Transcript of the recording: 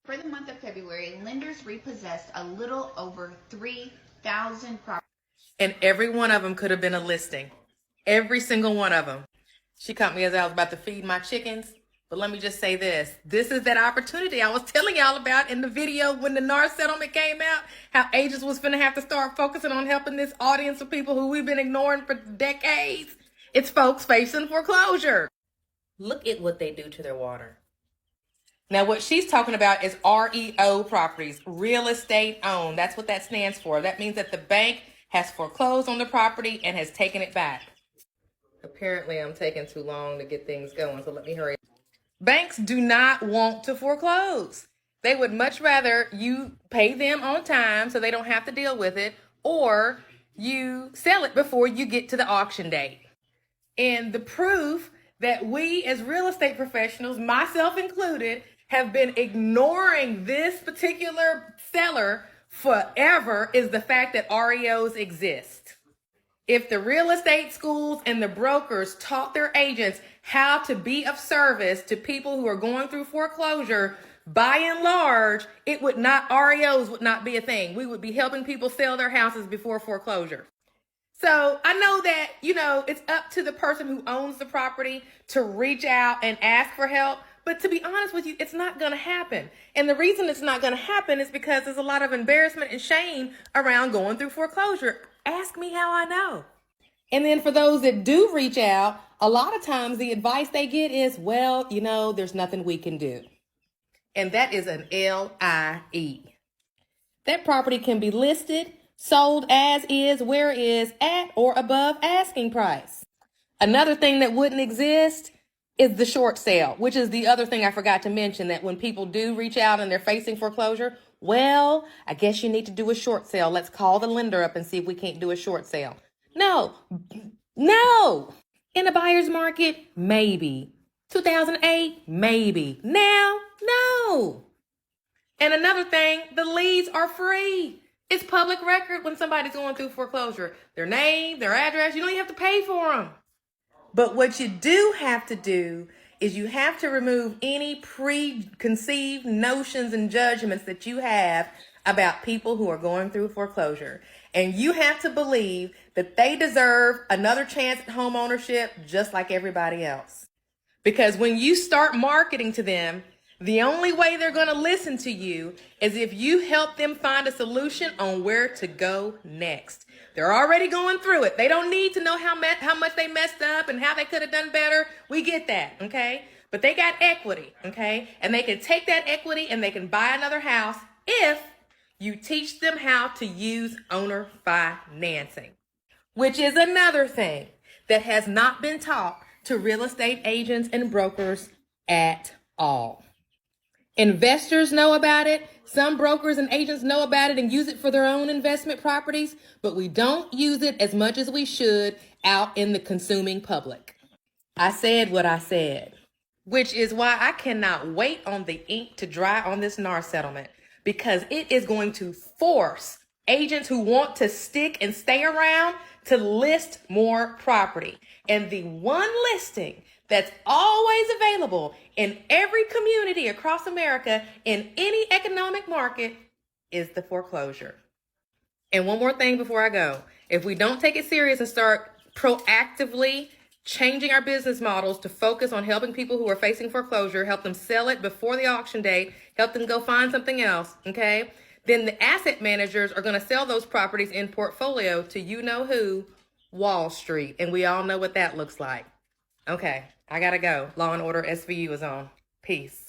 For the month of February, lenders repossessed a little over 3,000 properties. And every one of them could have been a listing. Every single one of them. She caught me as I was about to feed my chickens. But let me just say this. This is that opportunity I was telling y'all about in the video when the NAR settlement came out. How agents was finna have to start focusing on helping this audience of people who we've been ignoring for decades. It's folks facing foreclosure. Look at what they do to their water. Now, what she's talking about is REO properties, real estate owned. That's what that stands for. That means that the bank has foreclosed on the property and has taken it back. Apparently, I'm taking too long to get things going, so let me hurry. Banks do not want to foreclose. They would much rather you pay them on time so they don't have to deal with it, or you sell it before you get to the auction date. And the proof that we as real estate professionals, myself included, have been ignoring this particular seller forever is the fact that REOs exist. If the real estate schools and the brokers taught their agents how to be of service to people who are going through foreclosure, by and large, REOs would not be a thing. We would be helping people sell their houses before foreclosure. So I know that, it's up to the person who owns the property to reach out and ask for help. But to be honest with you, it's not going to happen. And the reason it's not going to happen is because there's a lot of embarrassment and shame around going through foreclosure. Ask me how I know. And then for those that do reach out, a lot of times the advice they get is, well, there's nothing we can do. And that is an LIE. That property can be listed, sold as is, where is, at or above asking price. Another thing that wouldn't exist is the short sale, which is the other thing I forgot to mention, that when people do reach out and they're facing foreclosure, well, I guess you need to do a short sale. Let's call the lender up and see if we can't do a short sale. No. In a buyer's market, maybe. 2008, maybe. Now, no. And another thing, the leads are free. It's public record when somebody's going through foreclosure. Their name, their address, you don't even have to pay for them. But what you do have to do is you have to remove any preconceived notions and judgments that you have about people who are going through foreclosure. And you have to believe that they deserve another chance at home ownership just like everybody else. Because when you start marketing to them, the only way they're going to listen to you is if you help them find a solution on where to go next. They're already going through it. They don't need to know how much they messed up and how they could have done better. We get that, okay? But they got equity, okay? And they can take that equity and they can buy another house if you teach them how to use owner financing, which is another thing that has not been taught to real estate agents and brokers at all. Investors know about it. Some brokers and agents know about it and use it for their own investment properties, but we don't use it as much as we should out in the consuming public. I said what I said, which is why I cannot wait on the ink to dry on this NAR settlement, because it is going to force agents who want to stick and stay around to list more property. And the one listing that's always available in every community across America in any economic market is the foreclosure. And one more thing before I go. If we don't take it serious and start proactively changing our business models to focus on helping people who are facing foreclosure, help them sell it before the auction date, help them go find something else, okay? Then the asset managers are going to sell those properties in portfolio to you-know-who, Wall Street. And we all know what that looks like. Okay, I gotta go. Law and Order SVU is on. Peace.